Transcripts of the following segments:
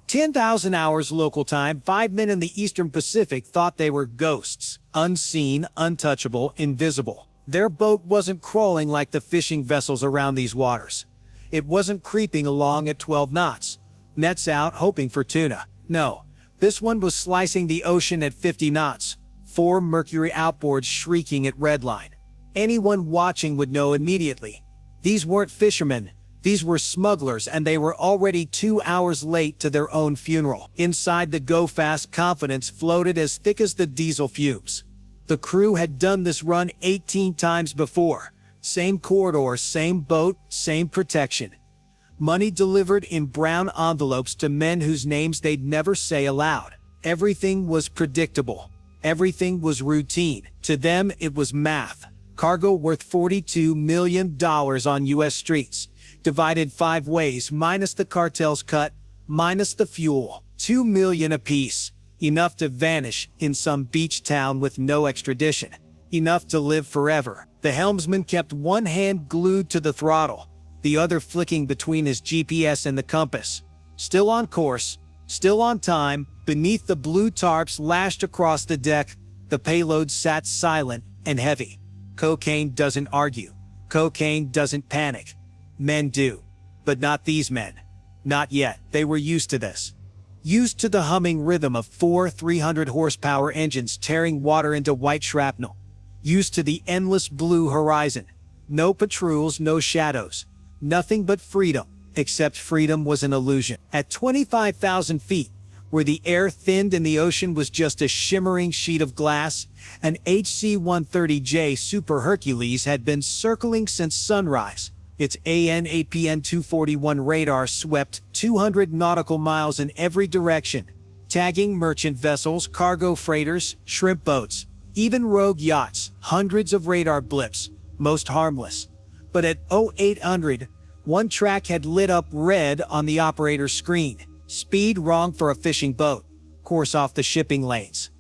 10,000 hours local time, 5 men in the Eastern Pacific thought they were ghosts. Unseen, untouchable, invisible. Their boat wasn't crawling like the fishing vessels around these waters. It wasn't creeping along at 12 knots. Nets out, hoping for tuna. No, this one was slicing the ocean at 50 knots. 4 Mercury outboards shrieking at redline. Anyone watching would know immediately. These weren't fishermen. These were smugglers, and they were already 2 hours late to their own funeral. Inside, the go-fast confidence floated as thick as the diesel fumes. The crew had done this run 18 times before. Same corridor, same boat, same protection. Money delivered in brown envelopes to men whose names they'd never say aloud. Everything was predictable. Everything was routine. To them, it was math. Cargo worth $42 million on U.S. streets. Divided 5 ways, minus the cartel's cut, minus the fuel. $2 million apiece. Enough to vanish in some beach town with no extradition. Enough to live forever. The helmsman kept one hand glued to the throttle, the other flicking between his GPS and the compass. Still on course, still on time. Beneath the blue tarps lashed across the deck, the payload sat silent and heavy. Cocaine doesn't argue. Cocaine doesn't panic. Men do. But not these men. Not yet. They were used to this. Used to the humming rhythm of 4 300-horsepower engines tearing water into white shrapnel. Used to the endless blue horizon. No patrols, no shadows. Nothing but freedom. Except freedom was an illusion. At 25,000 feet, where the air thinned and the ocean was just a shimmering sheet of glass, an HC-130J Super Hercules had been circling since sunrise. Its AN/APN 241 radar swept 200 nautical miles in every direction, tagging merchant vessels, cargo freighters, shrimp boats, even rogue yachts. Hundreds of radar blips, most harmless. But at 0800, one track had lit up red on the operator's screen. Speed wrong for a fishing boat. Course off the shipping lanes.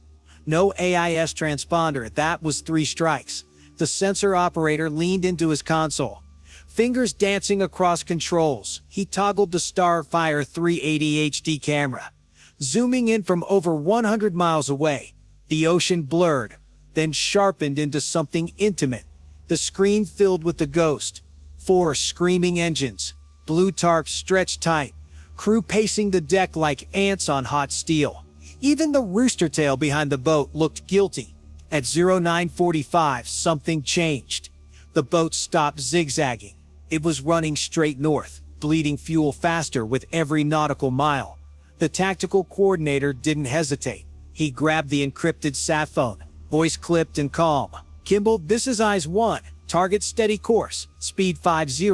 No AIS transponder. That was 3 strikes. The sensor operator leaned into his console, fingers dancing across controls. He toggled the Starfire 380 HD camera, zooming in from over 100 miles away. The ocean blurred, then sharpened into something intimate. The screen filled with the ghost. 4 screaming engines. Blue tarps stretched tight. Crew pacing the deck like ants on hot steel. Even the rooster tail behind the boat looked guilty. At 0945, something changed. The boat stopped zigzagging. It was running straight north, bleeding fuel faster with every nautical mile. The tactical coordinator didn't hesitate. He grabbed the encrypted sat phone, voice clipped and calm. "Kimball, this is Eyes 1. Target steady course. Speed 50.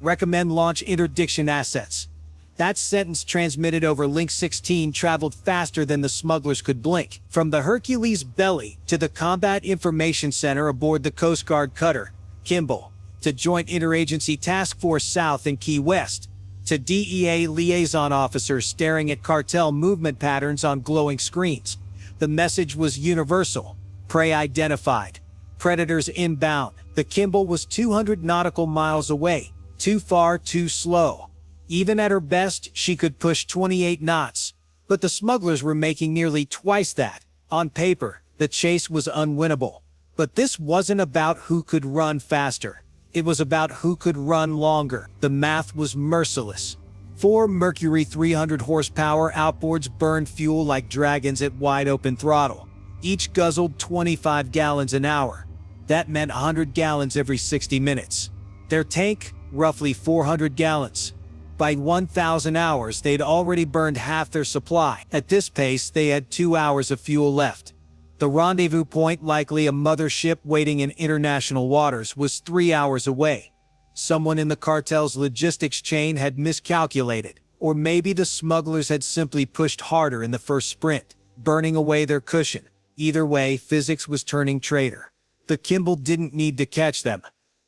Recommend launch interdiction assets." That sentence, transmitted over Link 16, traveled faster than the smugglers could blink. From the Hercules' belly to the Combat Information Center aboard the Coast Guard cutter, Kimball, to Joint Interagency Task Force South in Key West, to DEA liaison officers staring at cartel movement patterns on glowing screens. The message was universal. Prey identified. Predators inbound. The Kimball was 200 nautical miles away. Too far, too slow. Even at her best, she could push 28 knots. But the smugglers were making nearly twice that. On paper, the chase was unwinnable. But this wasn't about who could run faster. It was about who could run longer. The math was merciless. 4 Mercury 300 horsepower outboards burned fuel like dragons at wide open throttle. Each guzzled 25 gallons an hour. That meant 100 gallons every 60 minutes. Their tank, roughly 400 gallons. By 1,000 hours, they'd already burned half their supply. At this pace, they had 2 hours of fuel left. The rendezvous point, likely a mothership waiting in international waters, was 3 hours away. Someone in the cartel's logistics chain had miscalculated, or maybe the smugglers had simply pushed harder in the first sprint, burning away their cushion. Either way, physics was turning traitor. The Kimball didn't need to catch them.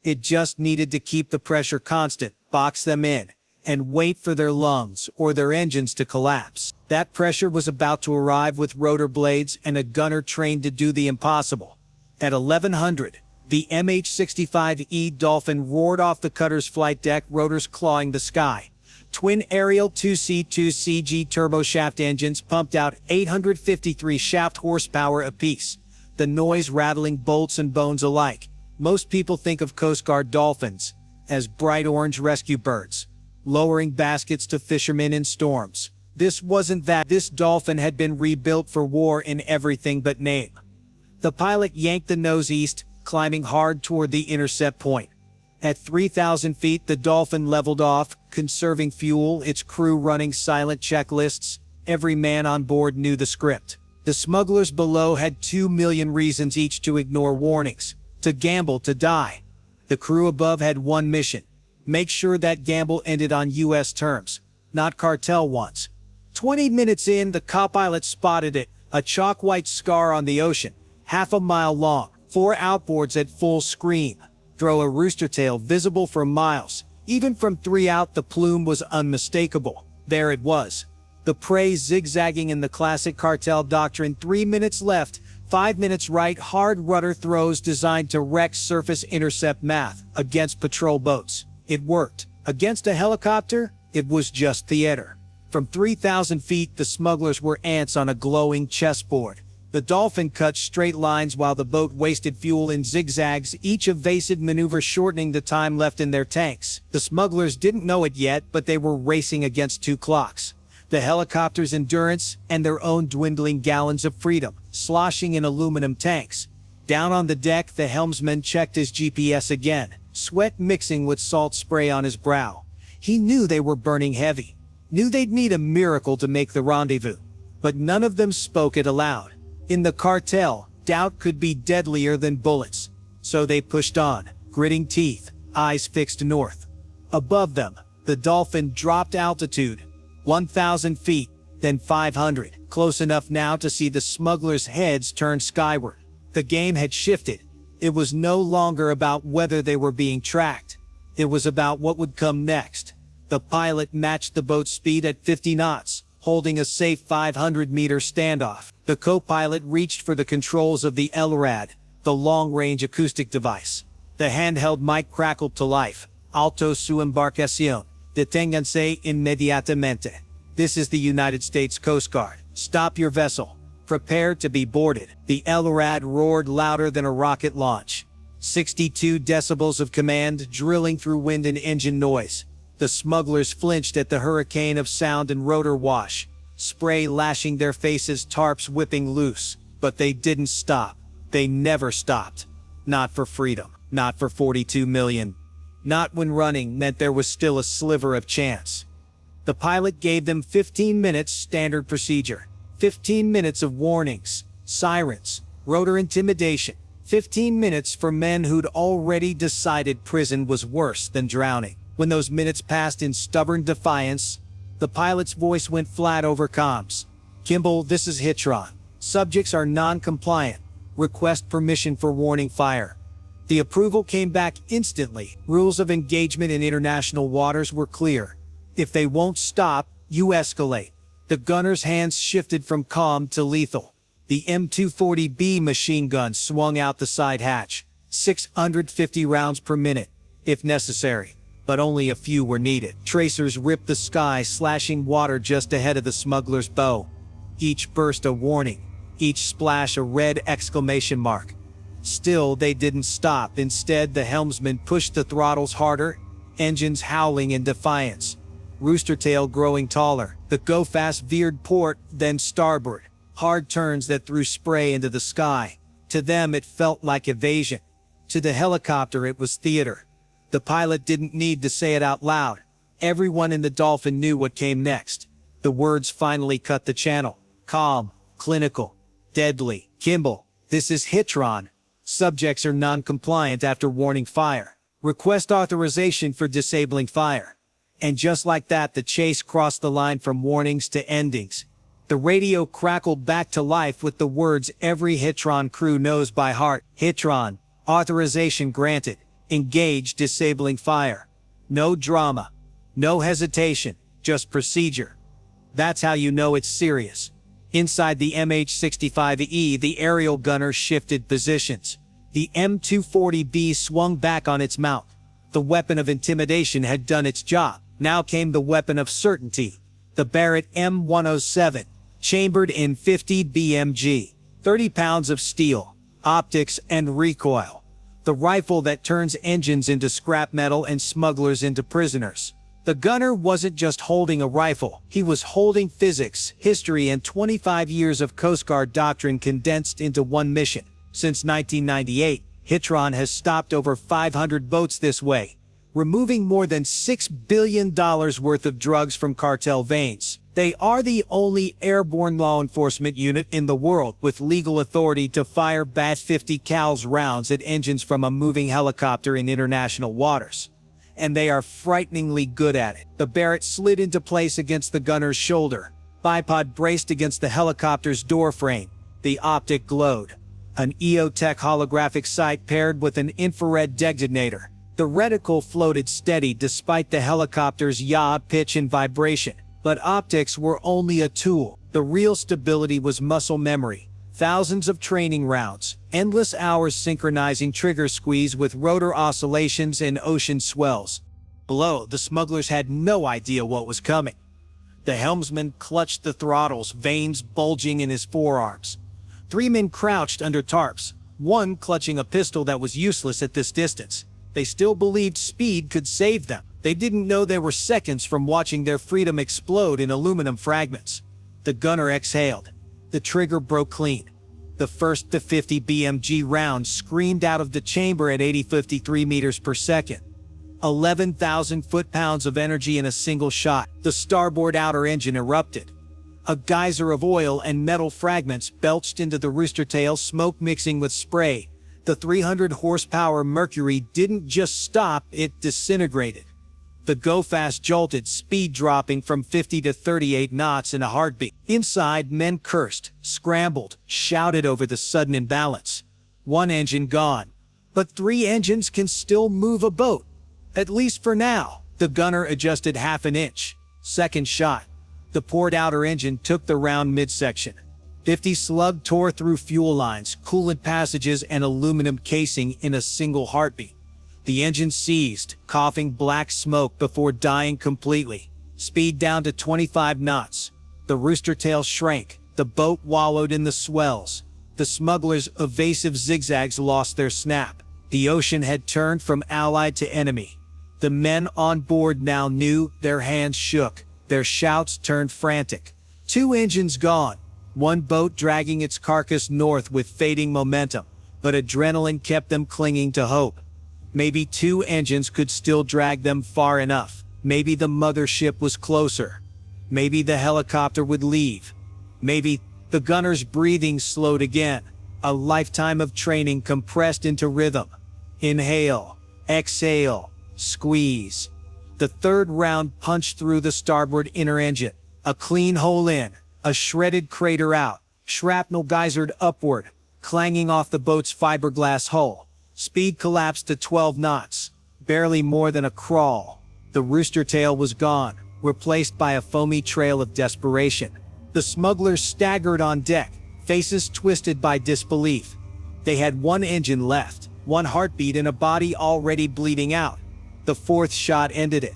It just needed to keep the pressure constant, box them in, and wait for their lungs or their engines to collapse. That pressure was about to arrive with rotor blades and a gunner trained to do the impossible. At 1100, the MH-65E Dolphin roared off the cutter's flight deck, rotors clawing the sky. Twin Ariel 2C2CG turboshaft engines pumped out 853 shaft horsepower apiece, the noise rattling bolts and bones alike. Most people think of Coast Guard Dolphins as bright orange rescue birds, lowering baskets to fishermen in storms. This wasn't that. This Dolphin had been rebuilt for war in everything but name. The pilot yanked the nose east, climbing hard toward the intercept point. At 3,000 feet, the Dolphin leveled off, conserving fuel, its crew running silent checklists. Every man on board knew the script. The smugglers below had 2 million reasons each to ignore warnings, to gamble, to die. The crew above had one mission: make sure that gamble ended on U.S. terms, not cartel ones. 20 minutes in, the co-pilot spotted it, a chalk-white scar on the ocean, half a mile long, 4 outboards at full screen. Throw a rooster tail visible for miles. Even from 3 out, the plume was unmistakable. There it was. The prey zigzagging in the classic cartel doctrine. 3 minutes left, 5 minutes right, hard rudder throws designed to wreck surface intercept math against patrol boats. It worked. Against a helicopter, it was just theater. From 3,000 feet, the smugglers were ants on a glowing chessboard. The Dolphin cut straight lines while the boat wasted fuel in zigzags, each evasive maneuver shortening the time left in their tanks. The smugglers didn't know it yet, but they were racing against 2 clocks. The helicopter's endurance and their own dwindling gallons of freedom, sloshing in aluminum tanks. Down on the deck, the helmsman checked his GPS again, sweat mixing with salt spray on his brow. He knew they were burning heavy, knew they'd need a miracle to make the rendezvous, but none of them spoke it aloud. In the cartel, doubt could be deadlier than bullets. So they pushed on, gritting teeth, eyes fixed north. Above them, the Dolphin dropped altitude, 1,000 feet, then 500, close enough now to see the smugglers' heads turn skyward. The game had shifted. It was no longer about whether they were being tracked. It was about what would come next. The pilot matched the boat's speed at 50 knots, holding a safe 500-meter standoff. The co-pilot reached for the controls of the LRAD, the long-range acoustic device. The handheld mic crackled to life. Alto su embarcación. Deténganse inmediatamente. This is the United States Coast Guard. Stop your vessel. Prepare to be boarded. The LRAD roared louder than a rocket launch. 62 decibels of command drilling through wind and engine noise. The smugglers flinched at the hurricane of sound and rotor wash. Spray lashing their faces, tarps whipping loose. But they didn't stop. They never stopped. Not for freedom. Not for 42 million. Not when running meant there was still a sliver of chance. The pilot gave them 15 minutes standard procedure. 15 minutes of warnings, sirens, rotor intimidation. 15 minutes for men who'd already decided prison was worse than drowning. When those minutes passed in stubborn defiance, the pilot's voice went flat over comms. Kimball, this is HITRON. Subjects are non-compliant. Request permission for warning fire. The approval came back instantly. Rules of engagement in international waters were clear. If they won't stop, you escalate. The gunner's hands shifted from calm to lethal. The M240B machine gun swung out the side hatch. 650 rounds per minute, if necessary. But only a few were needed. Tracers ripped the sky, slashing water just ahead of the smuggler's bow. Each burst a warning, each splash a red exclamation mark. Still, they didn't stop. Instead, the helmsman pushed the throttles harder, engines howling in defiance. Rooster tail growing taller. The go-fast veered port, then starboard. Hard turns that threw spray into the sky. To them, it felt like evasion. To the helicopter, it was theater. The pilot didn't need to say it out loud. Everyone in the Dolphin knew what came next. The words finally cut the channel. Calm, clinical, deadly. Kimball, this is HITRON. Subjects are non-compliant after warning fire. Request authorization for disabling fire. And just like that, the chase crossed the line from warnings to endings. The radio crackled back to life with the words every HITRON crew knows by heart. HITRON, authorization granted. Engage disabling fire. No drama. No hesitation. Just procedure. That's how you know it's serious. Inside the MH-65E, the aerial gunner shifted positions. The M240B swung back on its mount. The weapon of intimidation had done its job. Now came the weapon of certainty, the Barrett M107, chambered in 50 BMG, 30 pounds of steel, optics, and recoil. The rifle that turns engines into scrap metal and smugglers into prisoners. The gunner wasn't just holding a rifle, he was holding physics, history, and 25 years of Coast Guard doctrine condensed into one mission. Since 1998, HITRON has stopped over 500 boats this way, removing more than $6 billion worth of drugs from cartel veins. They are the only airborne law enforcement unit in the world with legal authority to fire Bat-50 cals rounds at engines from a moving helicopter in international waters. And they are frighteningly good at it. The Barrett slid into place against the gunner's shoulder. Bipod braced against the helicopter's door frame. The optic glowed. An EOTech holographic sight paired with an infrared detonator. The reticle floated steady despite the helicopter's yaw, pitch, and vibration. But optics were only a tool. The real stability was muscle memory. Thousands of training rounds, endless hours synchronizing trigger squeeze with rotor oscillations and ocean swells. Below, the smugglers had no idea what was coming. The helmsman clutched the throttles, veins bulging in his forearms. 3 men crouched under tarps, one clutching a pistol that was useless at this distance. They still believed speed could save them. They didn't know they were seconds from watching their freedom explode in aluminum fragments. The gunner exhaled. The trigger broke clean. The first to 50 BMG round screamed out of the chamber at 53 meters per second. 11,000 foot-pounds of energy in a single shot. The starboard outer engine erupted. A geyser of oil and metal fragments belched into the rooster tail, smoke mixing with spray. The 300 horsepower Mercury didn't just stop, it disintegrated. The go-fast jolted, speed dropping from 50 to 38 knots in a heartbeat. Inside, men cursed, scrambled, shouted over the sudden imbalance. 1 engine gone. But 3 engines can still move a boat. At least for now. The gunner adjusted half an inch. Second shot. The port outer engine took the round midsection. 50 slug tore through fuel lines, coolant passages, and aluminum casing in a single heartbeat. The engine seized, coughing black smoke before dying completely. Speed down to 25 knots. The rooster tail shrank. The boat wallowed in the swells. The smugglers' evasive zigzags lost their snap. The ocean had turned from allied to enemy. The men on board now knew, their hands shook. Their shouts turned frantic. 2 engines gone. 1 boat dragging its carcass north with fading momentum. But adrenaline kept them clinging to hope. Maybe 2 engines could still drag them far enough. Maybe the mothership was closer. Maybe the helicopter would leave. Maybe the gunner's breathing slowed again. A lifetime of training compressed into rhythm. Inhale, exhale, squeeze. The 3rd round punched through the starboard inner engine. A clean hole in, a shredded crater out, shrapnel geysered upward, clanging off the boat's fiberglass hull. Speed collapsed to 12 knots, barely more than a crawl. The rooster tail was gone, replaced by a foamy trail of desperation. The smugglers staggered on deck, faces twisted by disbelief. They had 1 engine left, 1 heartbeat, and a body already bleeding out. The 4th shot ended it.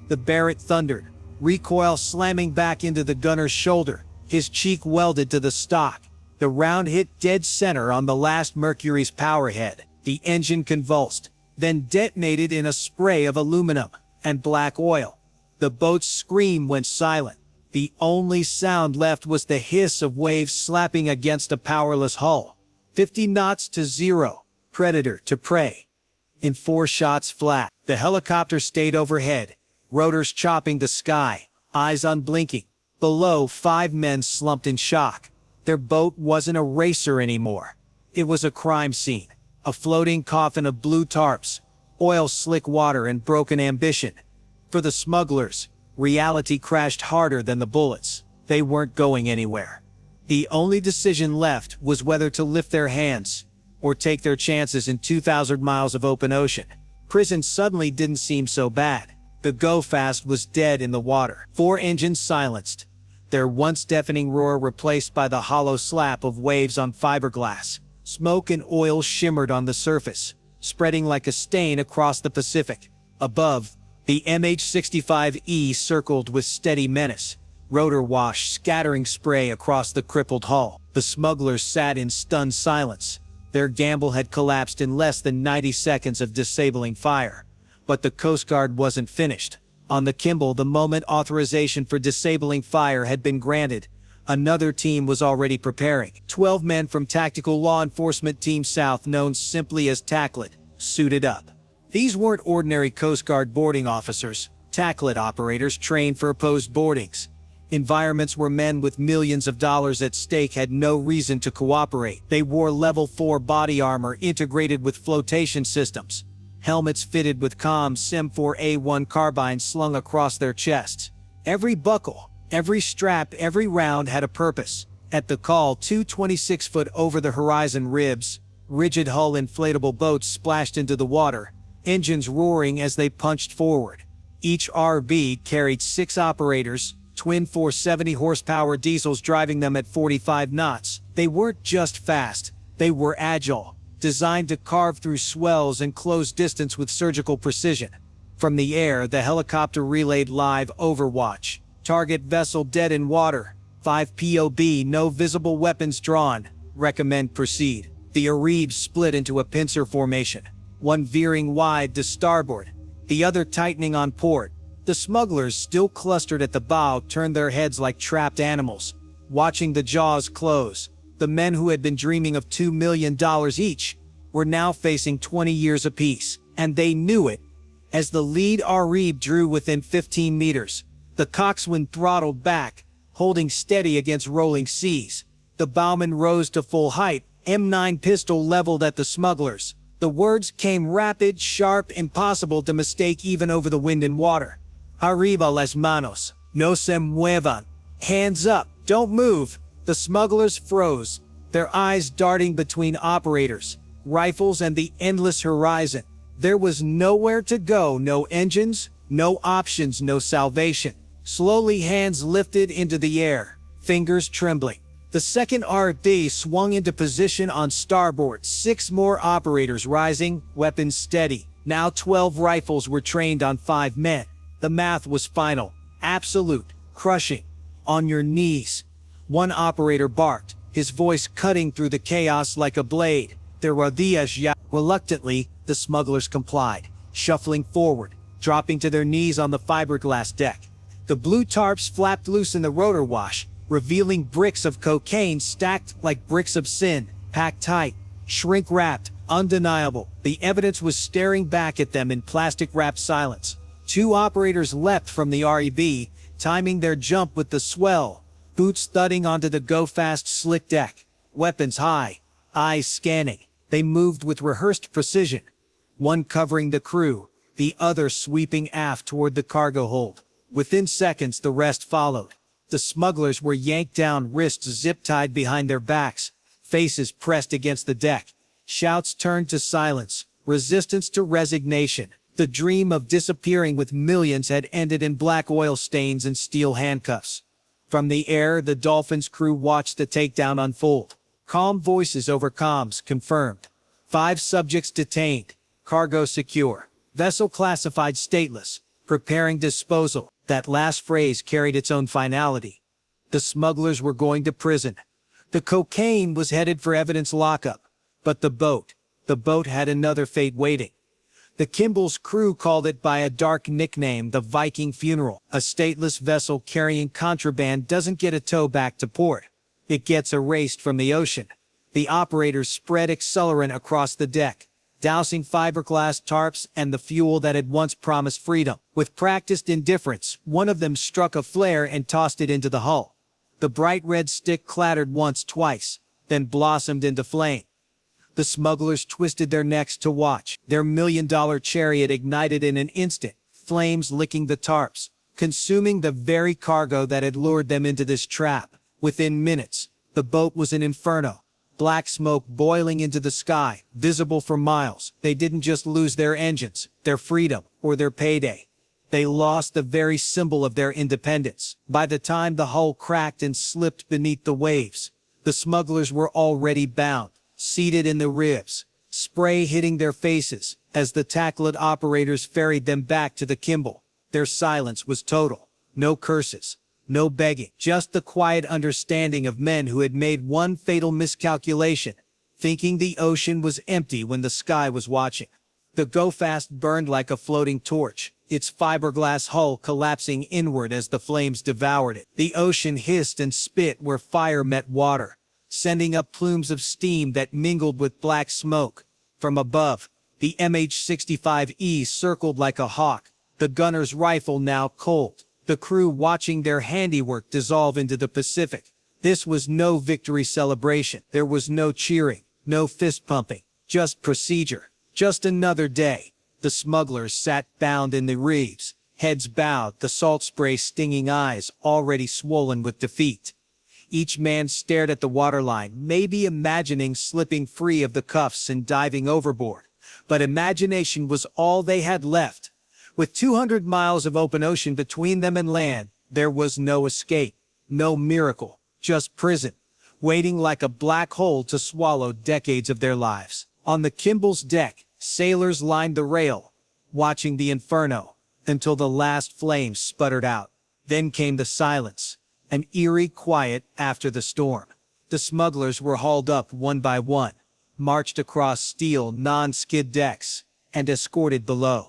The Barrett thundered, recoil slamming back into the gunner's shoulder, his cheek welded to the stock. The round hit dead center on the last Mercury's power head. The engine convulsed, then detonated in a spray of aluminum and black oil. The boat's scream went silent. The only sound left was the hiss of waves slapping against a powerless hull. 50 knots to 0, predator to prey. In 4 shots flat, the helicopter stayed overhead, rotors chopping the sky, eyes unblinking. Below, 5 men slumped in shock. Their boat wasn't a racer anymore. It was a crime scene. A floating coffin of blue tarps, oil slick water, and broken ambition. For the smugglers, reality crashed harder than the bullets. They weren't going anywhere. The only decision left was whether to lift their hands or take their chances in 2,000 miles of open ocean. Prison suddenly didn't seem so bad. The go-fast was dead in the water. 4 engines silenced, their once deafening roar replaced by the hollow slap of waves on fiberglass. Smoke and oil shimmered on the surface, spreading like a stain across the Pacific. Above, The MH-65E circled with steady menace, rotor wash scattering spray across the crippled hull. The smugglers sat in stunned silence. Their gamble had collapsed in less than 90 seconds of disabling fire. But the Coast Guard wasn't finished. On the Kimball, the moment authorization for disabling fire had been granted, another team was already preparing. 12 men from Tactical Law Enforcement Team South, known simply as TACLET, suited up. These weren't ordinary Coast Guard boarding officers. TACLET operators trained for opposed boardings. Environments where men with millions of dollars at stake had no reason to cooperate. They wore level 4 body armor integrated with flotation systems. Helmets fitted with COM SIM-4A1 carbines slung across their chests. Every buckle, every strap, every round had a purpose. At the call, two 26-foot over-the-horizon ribs, rigid hull inflatable boats splashed into the water, engines roaring as they punched forward. Each RB carried 6 operators, twin 470 horsepower diesels driving them at 45 knots. They weren't just fast, they were agile, designed to carve through swells and close distance with surgical precision. From the air, the helicopter relayed live overwatch. Target vessel dead in water. 5 POB, no visible weapons drawn. Recommend proceed. The Arabs split into a pincer formation, one veering wide to starboard, the other tightening on port. The smugglers, still clustered at the bow, turned their heads like trapped animals, watching the jaws close. The men who had been dreaming of $2 million each were now facing 20 years apiece, and they knew it. As the lead Arab drew within 15 meters, the coxswain throttled back, holding steady against rolling seas. The bowman rose to full height, M9 pistol leveled at the smugglers. The words came rapid, sharp, impossible to mistake even over the wind and water. Arriba las manos, no se muevan. Hands up, don't move. The smugglers froze, their eyes darting between operators, rifles, and the endless horizon. There was nowhere to go, no engines, no options, no salvation. Slowly, hands lifted into the air, fingers trembling. The second RB swung into position on starboard, 6 more operators rising, weapons steady. Now 12 rifles were trained on 5 men. The math was final, absolute, crushing. On your knees. One operator barked, his voice cutting through the chaos like a blade. There were días ya. Reluctantly, the smugglers complied, shuffling forward, dropping to their knees on the fiberglass deck. The blue tarps flapped loose in the rotor wash, revealing bricks of cocaine stacked like bricks of sin, packed tight, shrink-wrapped, undeniable. The evidence was staring back at them in plastic-wrapped silence. 2 operators leapt from the REB, timing their jump with the swell, boots thudding onto the go-fast slick deck, weapons high, eyes scanning. They moved with rehearsed precision, one covering the crew, the other sweeping aft toward the cargo hold. Within seconds, the rest followed. The smugglers were yanked down, wrists zip-tied behind their backs, faces pressed against the deck. Shouts turned to silence, resistance to resignation. The dream of disappearing with millions had ended in black oil stains and steel handcuffs. From the air, the Dolphin's crew watched the takedown unfold. Calm voices over comms confirmed. 5 subjects detained. Cargo secure. Vessel classified stateless. Preparing disposal. That last phrase carried its own finality. The smugglers were going to prison. The cocaine was headed for evidence lockup. But the boat had another fate waiting. The Kimball's crew called it by a dark nickname, the Viking funeral. A stateless vessel carrying contraband doesn't get a tow back to port. It gets erased from the ocean. The operators spread accelerant across the deck, dousing fiberglass tarps and the fuel that had once promised freedom. With practiced indifference, one of them struck a flare and tossed it into the hull. The bright red stick clattered once, twice, then blossomed into flame. The smugglers twisted their necks to watch. Their million-dollar chariot ignited in an instant, flames licking the tarps, consuming the very cargo that had lured them into this trap. Within minutes, the boat was an inferno. Black smoke boiling into the sky, visible for miles. They didn't just lose their engines, their freedom, or their payday. They lost the very symbol of their independence. By the time the hull cracked and slipped beneath the waves, the smugglers were already bound, seated in the ribs, spray hitting their faces as the tackled operators ferried them back to the Kimball. Their silence was total. No curses, no begging, just the quiet understanding of men who had made one fatal miscalculation, thinking the ocean was empty when the sky was watching. The Go-Fast burned like a floating torch, its fiberglass hull collapsing inward as the flames devoured it. The ocean hissed and spit where fire met water, sending up plumes of steam that mingled with black smoke. From above, the MH-65E circled like a hawk, the gunner's rifle now cold, the crew watching their handiwork dissolve into the Pacific. This was no victory celebration. There was no cheering, no fist-pumping, just procedure, just another day. The smugglers sat bound in the reefs, heads bowed, the salt spray stinging eyes already swollen with defeat. Each man stared at the waterline, maybe imagining slipping free of the cuffs and diving overboard. But imagination was all they had left. With 200 miles of open ocean between them and land, there was no escape, no miracle, just prison, waiting like a black hole to swallow decades of their lives. On the Kimball's deck, sailors lined the rail, watching the inferno, until the last flames sputtered out. Then came the silence, an eerie quiet after the storm. The smugglers were hauled up one by one, marched across steel, non-skid decks, and escorted below.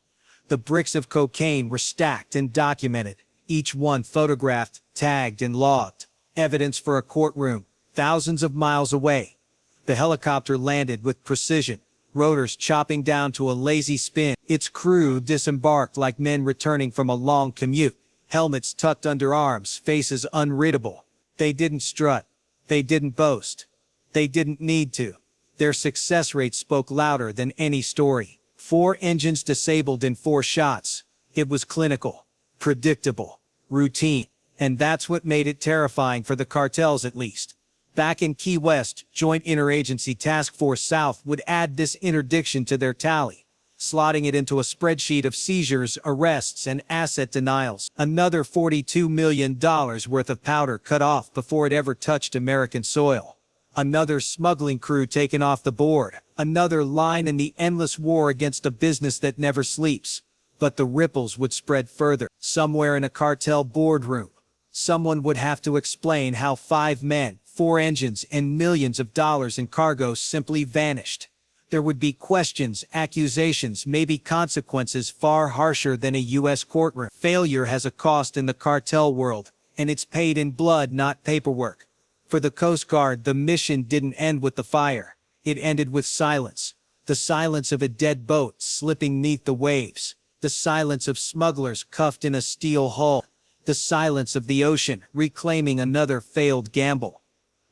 The bricks of cocaine were stacked and documented, each one photographed, tagged, and logged. Evidence for a courtroom, thousands of miles away. The helicopter landed with precision, rotors chopping down to a lazy spin. Its crew disembarked like men returning from a long commute, helmets tucked under arms, faces unreadable. They didn't strut. They didn't boast. They didn't need to. Their success rate spoke louder than any story. 4 engines disabled in 4 shots. It was clinical, predictable, routine. And that's what made it terrifying for the cartels, at least. Back in Key West, Joint Interagency Task Force South would add this interdiction to their tally, slotting it into a spreadsheet of seizures, arrests, and asset denials. Another $42 million worth of powder cut off before it ever touched American soil. Another smuggling crew taken off the board. Another line in the endless war against a business that never sleeps. But the ripples would spread further. Somewhere in a cartel boardroom, someone would have to explain how 5 men, 4 engines, and millions of dollars in cargo simply vanished. There would be questions, accusations, maybe consequences far harsher than a U.S. courtroom. Failure has a cost in the cartel world, and it's paid in blood, not paperwork. For the Coast Guard, the mission didn't end with the fire. It ended with silence. The silence of a dead boat slipping neath the waves. The silence of smugglers cuffed in a steel hull. The silence of the ocean reclaiming another failed gamble.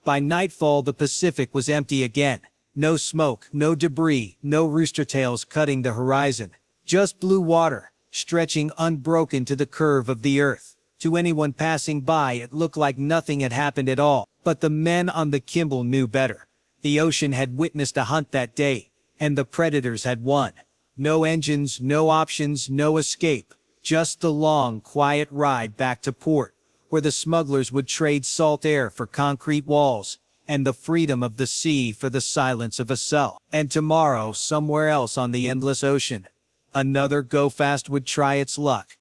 By nightfall, the Pacific was empty again. No smoke, no debris, no rooster tails cutting the horizon. Just blue water, stretching unbroken to the curve of the earth. To anyone passing by, it looked like nothing had happened at all. But the men on the Kimball knew better. The ocean had witnessed a hunt that day, and the predators had won. No engines, no options, no escape. Just the long, quiet ride back to port, where the smugglers would trade salt air for concrete walls, and the freedom of the sea for the silence of a cell. And tomorrow, somewhere else on the endless ocean, another Go-Fast would try its luck.